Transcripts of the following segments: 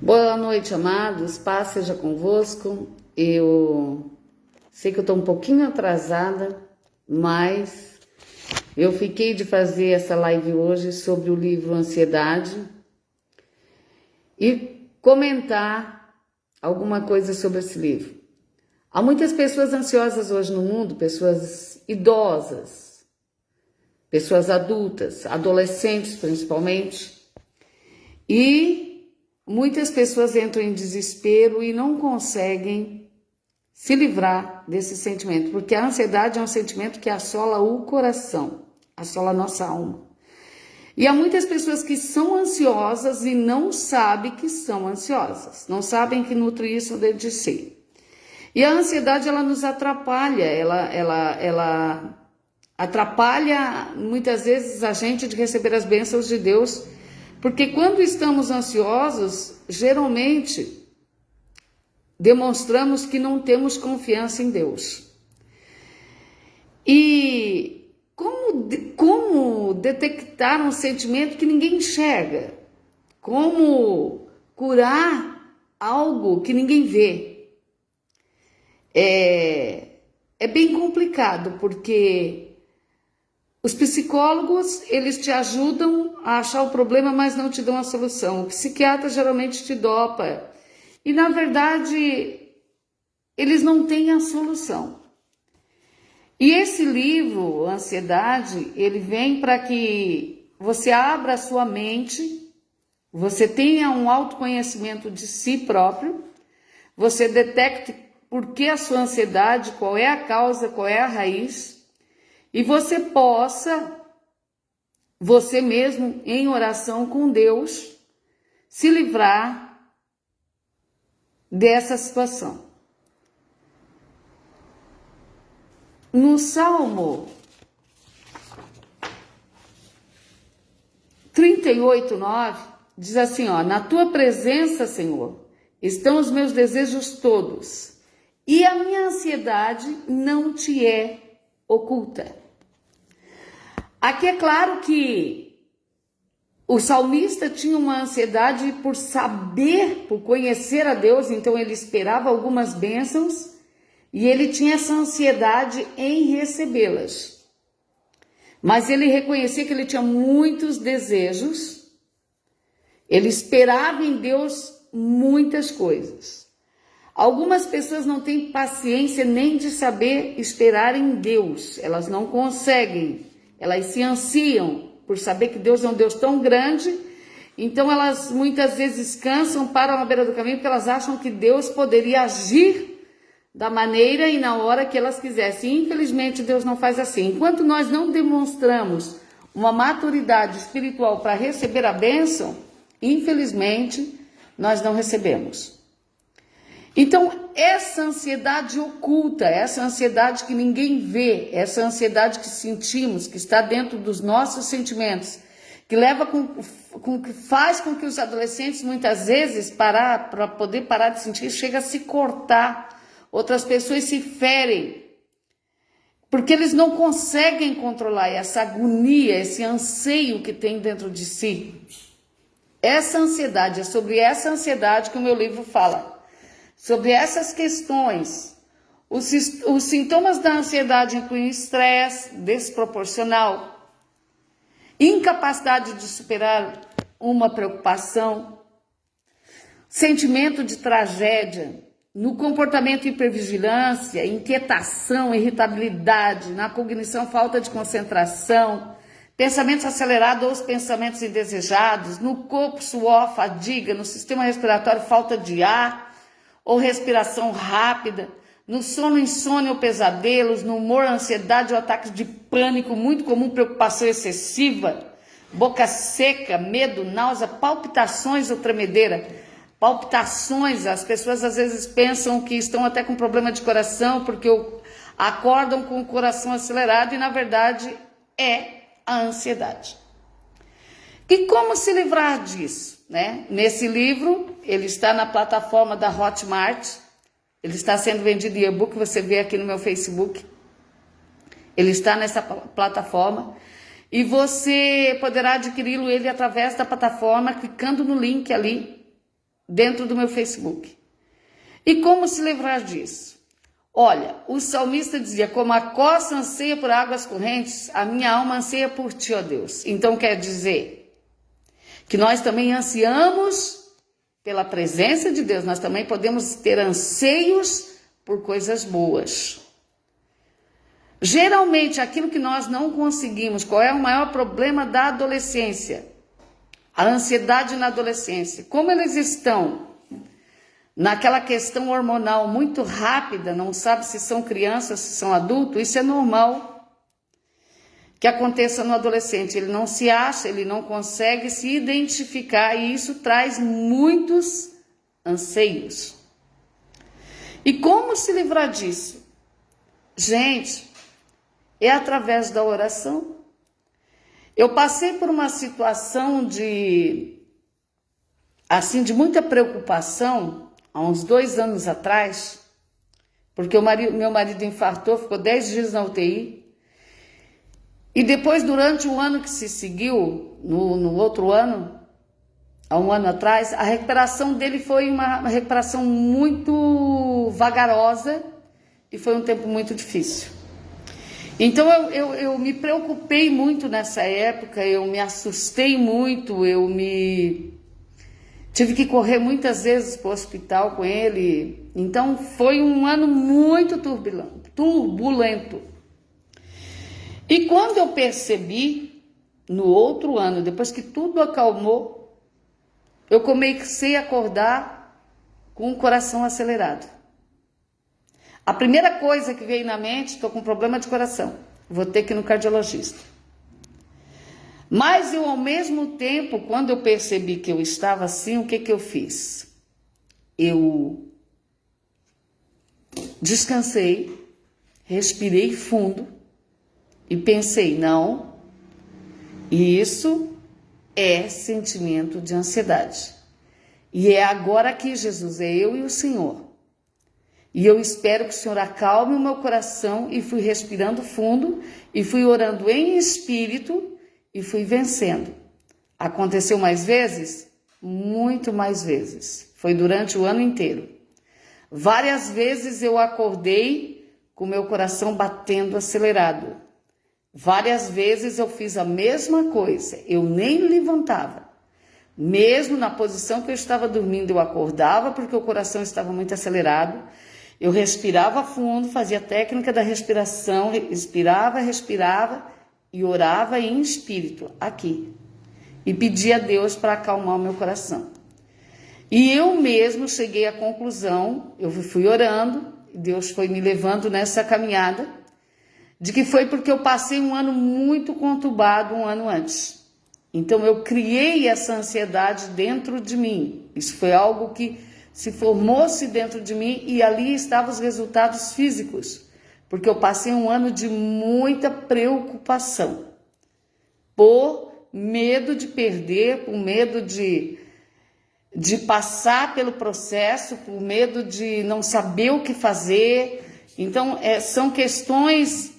Boa noite, amados. Paz seja convosco. Eu sei que eu estou um pouquinho atrasada, mas eu fiquei de fazer essa live hoje sobre o livro Ansiedade e comentar alguma coisa sobre esse livro. Há muitas pessoas ansiosas hoje no mundo, pessoas idosas, pessoas adultas, adolescentes principalmente, e muitas pessoas entram em desespero e não conseguem se livrar desse sentimento, porque a ansiedade é um sentimento que assola o coração, assola a nossa alma. E há muitas pessoas que são ansiosas e não sabem que são ansiosas, não sabem que nutre isso dentro de si. E a ansiedade, ela nos atrapalha, ela atrapalha muitas vezes a gente de receber as bênçãos de Deus. Porque quando estamos ansiosos, geralmente demonstramos que não temos confiança em Deus. E como detectar um sentimento que ninguém enxerga? Como curar algo que ninguém vê? É bem complicado, porque os psicólogos, eles te ajudam a achar o problema, mas não te dão a solução. O psiquiatra geralmente te dopa. E, na verdade, eles não têm a solução. E esse livro, Ansiedade, ele vem para que você abra a sua mente, você tenha um autoconhecimento de si próprio, você detecte por que a sua ansiedade, qual é a causa, qual é a raiz, e você possa, você mesmo, em oração com Deus, se livrar dessa situação. No Salmo 38:9, diz assim, na tua presença, Senhor, estão os meus desejos todos, e a minha ansiedade não te é oculta. Aqui é claro que o salmista tinha uma ansiedade por saber, por conhecer a Deus, então ele esperava algumas bênçãos e ele tinha essa ansiedade em recebê-las. Mas ele reconhecia que ele tinha muitos desejos, ele esperava em Deus muitas coisas. Algumas pessoas não têm paciência nem de saber esperar em Deus, elas não conseguem. Elas se ansiam por saber que Deus é um Deus tão grande, então elas muitas vezes cansam, param à beira do caminho, porque elas acham que Deus poderia agir da maneira e na hora que elas quisessem. Infelizmente, Deus não faz assim. Enquanto nós não demonstramos uma maturidade espiritual para receber a bênção, infelizmente, nós não recebemos. Então, essa ansiedade oculta, essa ansiedade que ninguém vê, essa ansiedade que sentimos, que está dentro dos nossos sentimentos, que faz com que os adolescentes muitas vezes para poder parar de sentir, chega a se cortar. Outras pessoas se ferem, porque eles não conseguem controlar essa agonia, esse anseio que tem dentro de si. Essa ansiedade, é sobre essa ansiedade que o meu livro fala. Sobre essas questões, os sintomas da ansiedade incluem estresse desproporcional, incapacidade de superar uma preocupação, sentimento de tragédia, no comportamento hipervigilância, inquietação, irritabilidade, na cognição falta de concentração, pensamentos acelerados ou pensamentos indesejados, no corpo suor, fadiga, no sistema respiratório falta de ar, ou respiração rápida, no sono, insônia ou pesadelos, no humor, ansiedade ou ataques de pânico, muito comum, preocupação excessiva, boca seca, medo, náusea, palpitações ou tremedeira. Palpitações, as pessoas às vezes pensam que estão até com problema de coração, porque acordam com o coração acelerado e na verdade é a ansiedade. E como se livrar disso? Nesse livro, ele está na plataforma da Hotmart, ele está sendo vendido em e-book, você vê aqui no meu Facebook, ele está nessa plataforma, e você poderá adquiri-lo ele através da plataforma, clicando no link ali, dentro do meu Facebook. E como se livrar disso? Olha, o salmista dizia, como a costa anseia por águas correntes, a minha alma anseia por ti, ó Deus. Então quer dizer que nós também ansiamos pela presença de Deus, nós também podemos ter anseios por coisas boas. Geralmente, aquilo que nós não conseguimos, qual é o maior problema da adolescência? A ansiedade na adolescência. Como eles estão naquela questão hormonal muito rápida, não sabe se são crianças, se são adultos, isso é normal que aconteça no adolescente. Ele não se acha, ele não consegue se identificar e isso traz muitos anseios. E como se livrar disso? Gente, é através da oração. Eu passei por uma situação de muita preocupação há uns 2 anos atrás, porque meu marido infartou, ficou 10 dias na UTI. E depois, durante o ano que se seguiu, no outro ano, há 1 ano atrás, a recuperação dele foi uma recuperação muito vagarosa e foi um tempo muito difícil. Então eu me preocupei muito nessa época, eu me assustei muito, tive que correr muitas vezes para o hospital com ele. Então foi um ano muito turbulento. E quando eu percebi, no outro ano, depois que tudo acalmou, eu comecei a acordar com o coração acelerado. A primeira coisa que veio na mente, estou com problema de coração, vou ter que ir no cardiologista. Mas eu, ao mesmo tempo, quando eu percebi que eu estava assim, o que eu fiz? Eu descansei, respirei fundo e pensei, não, isso é sentimento de ansiedade. E é agora aqui, Jesus, é eu e o Senhor. E eu espero que o Senhor acalme o meu coração, e fui respirando fundo, e fui orando em espírito, e fui vencendo. Aconteceu mais vezes? Muito mais vezes. Foi durante o ano inteiro. Várias vezes eu acordei com o meu coração batendo acelerado. Várias vezes eu fiz a mesma coisa, eu nem levantava. Mesmo na posição que eu estava dormindo, eu acordava porque o coração estava muito acelerado. Eu respirava fundo, fazia a técnica da respiração, respirava e orava em espírito, aqui. E pedia a Deus para acalmar o meu coração. E eu mesmo cheguei à conclusão, eu fui orando, Deus foi me levando nessa caminhada, de que foi porque eu passei um ano muito conturbado um ano antes. Então eu criei essa ansiedade dentro de mim. Isso foi algo que se formou-se dentro de mim e ali estavam os resultados físicos. Porque eu passei um ano de muita preocupação. Por medo de perder, por medo de passar pelo processo, por medo de não saber o que fazer. Então são questões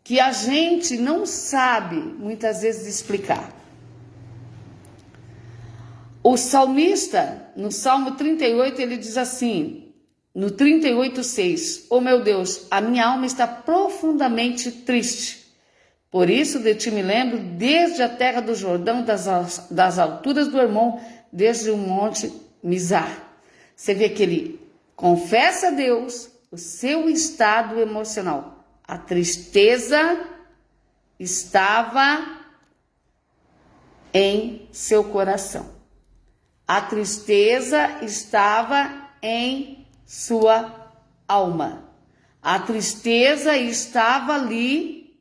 que a gente não sabe muitas vezes explicar. O salmista, no Salmo 38, ele diz assim, no 38:6, oh meu Deus, a minha alma está profundamente triste. Por isso de ti me lembro desde a terra do Jordão, das alturas do Hermon, desde o monte Mizar. Você vê que ele confessa a Deus o seu estado emocional. A tristeza estava em seu coração. A tristeza estava em sua alma. A tristeza estava ali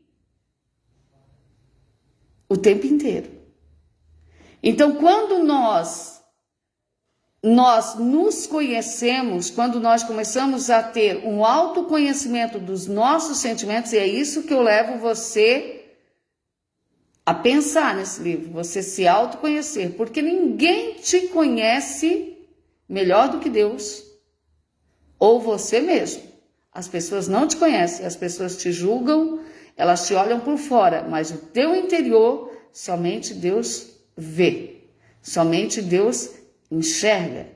o tempo inteiro. Então, quando nós nos conhecemos, quando nós começamos a ter um autoconhecimento dos nossos sentimentos, e é isso que eu levo você a pensar nesse livro, você se autoconhecer, porque ninguém te conhece melhor do que Deus, ou você mesmo. As pessoas não te conhecem, as pessoas te julgam, elas te olham por fora, mas o teu interior somente Deus vê, somente Deus enxerga.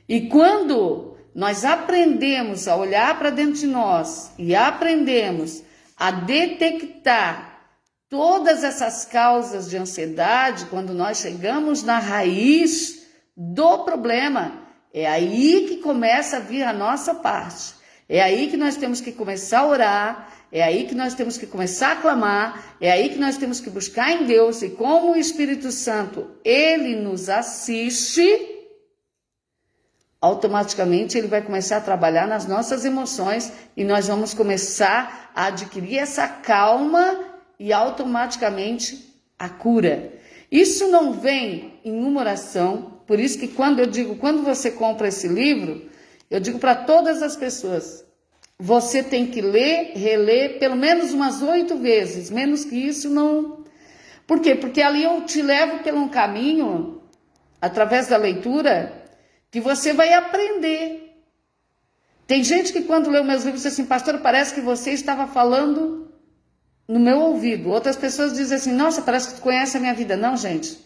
E quando nós aprendemos a olhar para dentro de nós e aprendemos a detectar todas essas causas de ansiedade, quando nós chegamos na raiz do problema, é aí que começa a vir a nossa parte. É aí que nós temos que começar a orar, é aí que nós temos que começar a clamar, é aí que nós temos que buscar em Deus. E como o Espírito Santo, ele nos assiste, automaticamente ele vai começar a trabalhar nas nossas emoções e nós vamos começar a adquirir essa calma e automaticamente a cura. Isso não vem em uma oração, por isso que quando você compra esse livro, eu digo para todas as pessoas, você tem que ler, reler pelo menos umas 8 vezes, menos que isso não. Por quê? Porque ali eu te levo por um caminho, através da leitura, que você vai aprender. Tem gente que quando lê meus livros diz assim, pastor, parece que você estava falando no meu ouvido. Outras pessoas dizem assim, nossa, parece que tu conhece a minha vida. Não, gente.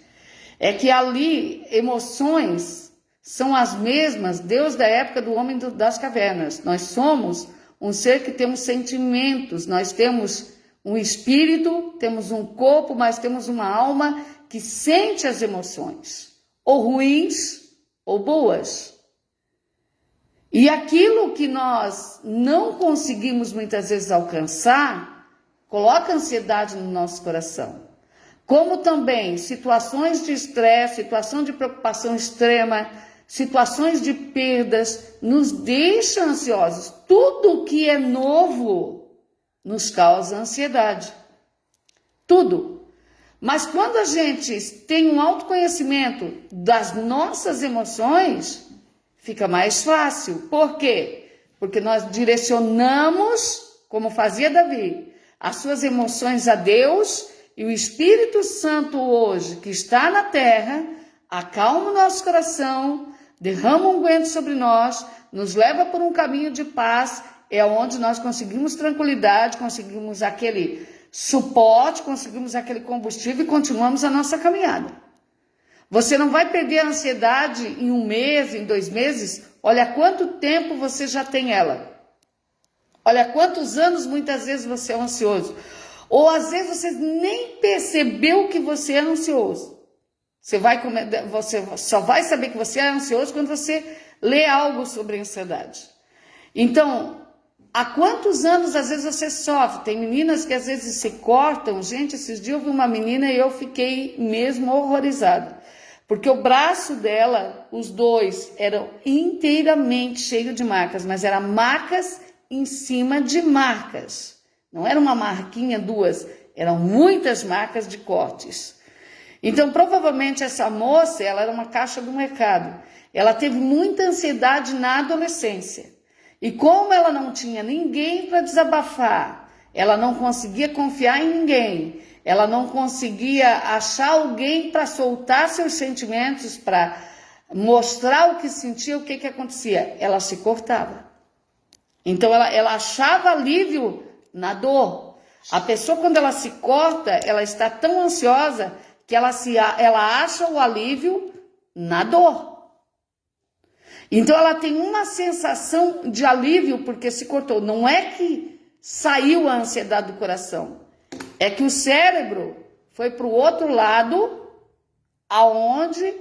É que ali, emoções são as mesmas, Deus da época do homem das cavernas. Nós somos um ser que temos sentimentos, nós temos um espírito, temos um corpo, mas temos uma alma que sente as emoções, ou ruins, ou boas. E aquilo que nós não conseguimos muitas vezes alcançar, coloca ansiedade no nosso coração. Como também situações de estresse, situação de preocupação extrema, situações de perdas, nos deixam ansiosos. Tudo que é novo nos causa ansiedade. Tudo. Mas quando a gente tem um autoconhecimento das nossas emoções, fica mais fácil. Por quê? Porque nós direcionamos, como fazia Davi, as suas emoções a Deus, e o Espírito Santo hoje, que está na terra, acalma o nosso coração, derrama um unguento sobre nós, nos leva por um caminho de paz, é onde nós conseguimos tranquilidade, conseguimos aquele suporte, conseguimos aquele combustível e continuamos a nossa caminhada. Você não vai perder a ansiedade em 1 mês, em 2 meses. Olha quanto tempo você já tem ela. Olha quantos anos muitas vezes você é ansioso. Ou às vezes você nem percebeu que você é ansioso. Você só vai saber que você é ansioso quando você lê algo sobre ansiedade. Então, há quantos anos às vezes você sofre? Tem meninas que às vezes se cortam. Gente, esses dias eu vi uma menina e eu fiquei mesmo horrorizada. Porque o braço dela, os dois, eram inteiramente cheios de marcas. Mas eram marcas em cima de marcas. Não era uma marquinha, 2. Eram muitas marcas de cortes. Então, provavelmente, essa moça, ela era uma caixa do mercado. Ela teve muita ansiedade na adolescência. E como ela não tinha ninguém para desabafar, ela não conseguia confiar em ninguém, ela não conseguia achar alguém para soltar seus sentimentos, para mostrar o que sentia, o que acontecia. Ela se cortava. Então, ela achava alívio na dor. A pessoa, quando ela se corta, ela está tão ansiosa que ela acha o alívio na dor. Então, ela tem uma sensação de alívio porque se cortou. Não é que saiu a ansiedade do coração. É que o cérebro foi para o outro lado, aonde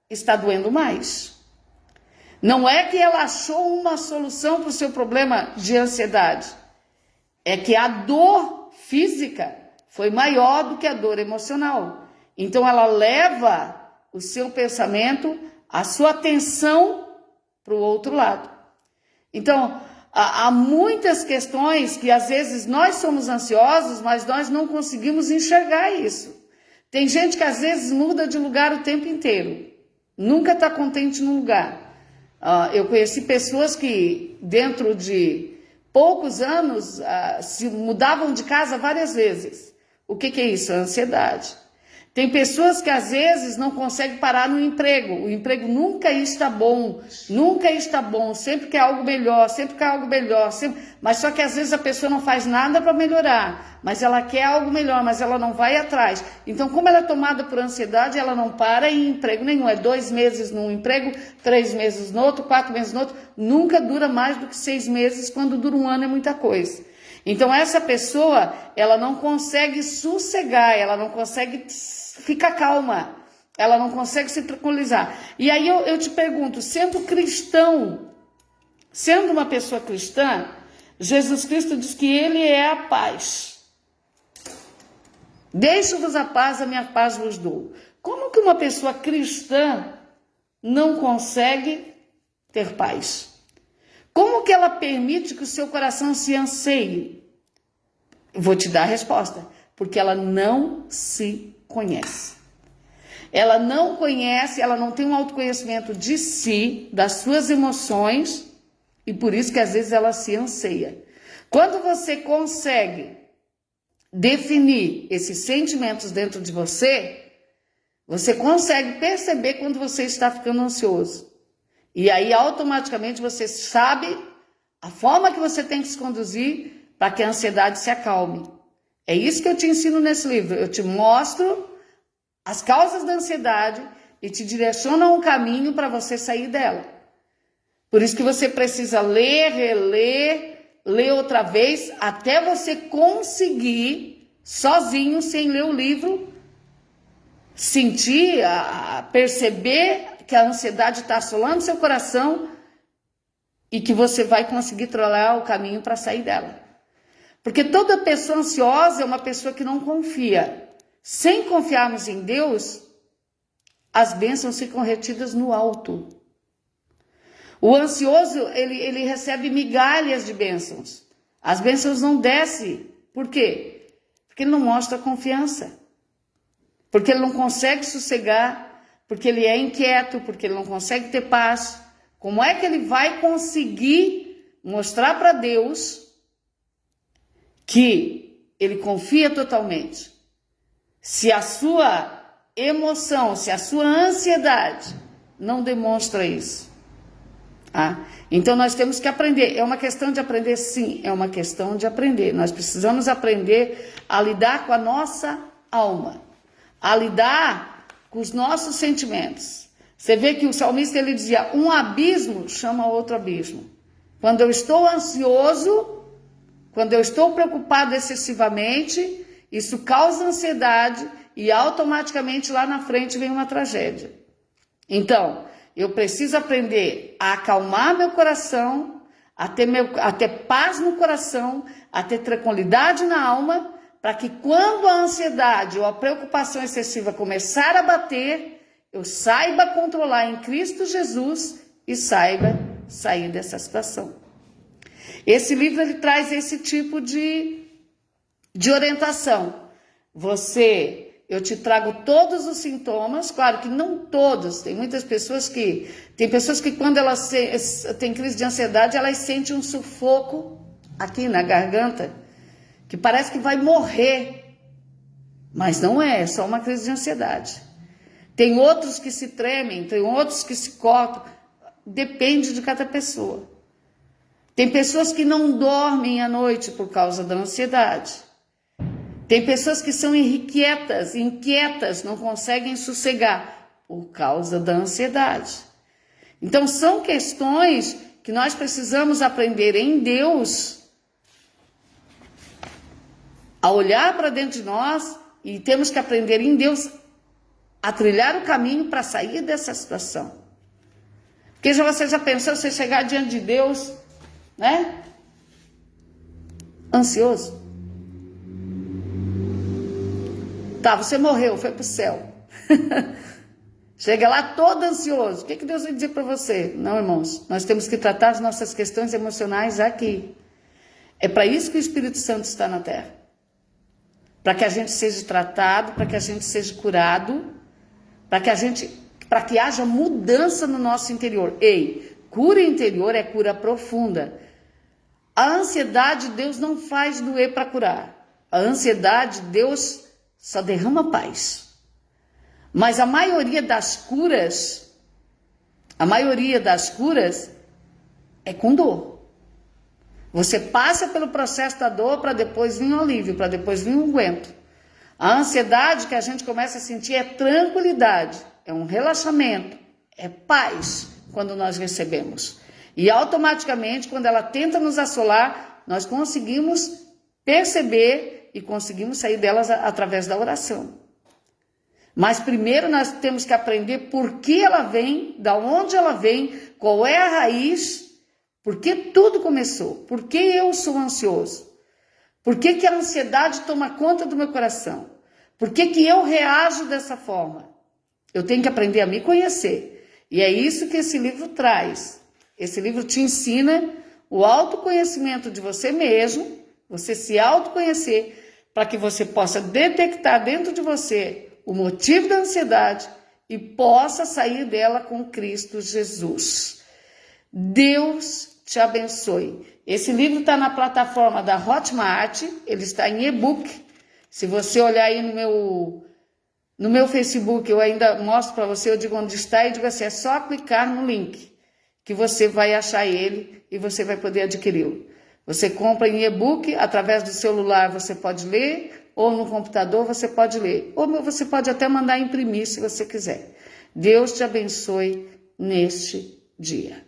está doendo mais. Não é que ela achou uma solução para o seu problema de ansiedade. É que a dor física foi maior do que a dor emocional. Então, ela leva o seu pensamento, a sua atenção para o outro lado. Então, há muitas questões que às vezes nós somos ansiosos, mas nós não conseguimos enxergar isso. Tem gente que às vezes muda de lugar o tempo inteiro. Nunca está contente num lugar. Eu conheci pessoas que dentro de poucos anos se mudavam de casa várias vezes. O que é isso? A ansiedade. Tem pessoas que às vezes não conseguem parar no emprego. O emprego nunca está bom, nunca está bom, sempre quer algo melhor, sempre quer algo melhor. Sempre... Mas só que às vezes a pessoa não faz nada para melhorar, mas ela quer algo melhor, mas ela não vai atrás. Então, como ela é tomada por ansiedade, ela não para em emprego nenhum. É 2 meses num emprego, 3 meses no outro, 4 meses no outro. Nunca dura mais do que 6 meses, quando dura um ano é muita coisa. Então, essa pessoa, ela não consegue sossegar, ela não consegue ficar calma, ela não consegue se tranquilizar. E aí eu te pergunto, sendo cristão, sendo uma pessoa cristã, Jesus Cristo diz que ele é a paz. Deixo-vos a paz, a minha paz vos dou. Como que uma pessoa cristã não consegue ter paz? Como que ela permite que o seu coração se anseie? Vou te dar a resposta. Porque ela não se conhece. Ela não conhece, ela não tem um autoconhecimento de si, das suas emoções, e por isso que às vezes ela se anseia. Quando você consegue definir esses sentimentos dentro de você, você consegue perceber quando você está ficando ansioso. E aí, automaticamente, você sabe a forma que você tem que se conduzir para que a ansiedade se acalme. É isso que eu te ensino nesse livro. Eu te mostro as causas da ansiedade e te direciono um caminho para você sair dela. Por isso que você precisa ler, reler, ler outra vez, até você conseguir, sozinho, sem ler o livro, sentir, perceber que a ansiedade está assolando seu coração e que você vai conseguir trilhar o caminho para sair dela. Porque toda pessoa ansiosa é uma pessoa que não confia. Sem confiarmos em Deus, as bênçãos ficam retidas no alto. O ansioso, ele recebe migalhas de bênçãos. As bênçãos não descem. Por quê? Porque ele não mostra confiança. Porque ele não consegue sossegar. Porque ele é inquieto, porque ele não consegue ter paz. Como é que ele vai conseguir mostrar para Deus que ele confia totalmente? Se a sua emoção, se a sua ansiedade não demonstra isso. Então nós temos que aprender. É uma questão de aprender, sim, é uma questão de aprender. Nós precisamos aprender a lidar com a nossa alma, a lidar com os nossos sentimentos. Você vê que o salmista, ele dizia, um abismo chama outro abismo. Quando eu estou ansioso, quando eu estou preocupado excessivamente, isso causa ansiedade e automaticamente lá na frente vem uma tragédia. Então, eu preciso aprender a acalmar meu coração, a ter paz no coração, a ter tranquilidade na alma, para que quando a ansiedade ou a preocupação excessiva começar a bater, eu saiba controlar em Cristo Jesus e saiba sair dessa situação. Esse livro, ele traz esse tipo de orientação. Eu te trago todos os sintomas, claro que não todos, tem pessoas que quando elas têm crise de ansiedade, elas sentem um sufoco aqui na garganta, que parece que vai morrer, mas não é só uma crise de ansiedade. Tem outros que se tremem, tem outros que se cortam, depende de cada pessoa. Tem pessoas que não dormem à noite por causa da ansiedade. Tem pessoas que são inquietas, não conseguem sossegar por causa da ansiedade. Então são questões que nós precisamos aprender em Deus, a olhar para dentro de nós, e temos que aprender em Deus a trilhar o caminho para sair dessa situação. Porque você já pensou você chegar diante de Deus, né? Ansioso. Tá, você morreu, foi pro céu. Chega lá todo ansioso. O que Deus vai dizer para você? Não, irmãos, nós temos que tratar as nossas questões emocionais aqui. É para isso que o Espírito Santo está na terra. Para que a gente seja tratado, para que a gente seja curado, para que haja mudança no nosso interior. Ei, cura interior é cura profunda. A ansiedade, Deus não faz doer para curar. A ansiedade, Deus só derrama paz. Mas a maioria das curas é com dor. Você passa pelo processo da dor para depois vir o alívio, para depois vir o aguento. A ansiedade que a gente começa a sentir é tranquilidade, é um relaxamento, é paz quando nós recebemos. E automaticamente, quando ela tenta nos assolar, nós conseguimos perceber e conseguimos sair delas através da oração. Mas primeiro nós temos que aprender por que ela vem, da onde ela vem, qual é a raiz, por que tudo começou, por que eu sou ansioso, por que a ansiedade toma conta do meu coração, por que eu reajo dessa forma. Eu tenho que aprender a me conhecer. E é isso que esse livro traz. Esse livro te ensina o autoconhecimento de você mesmo, você se autoconhecer, para que você possa detectar dentro de você o motivo da ansiedade e possa sair dela com Cristo Jesus. Deus te abençoe. Esse livro está na plataforma da Hotmart, ele está em e-book. Se você olhar aí no meu Facebook, eu ainda mostro para você, eu digo onde está e digo assim, é só clicar no link que você vai achar ele e você vai poder adquiri-lo. Você compra em e-book, através do celular você pode ler, ou no computador você pode ler, ou você pode até mandar imprimir se você quiser. Deus te abençoe neste dia.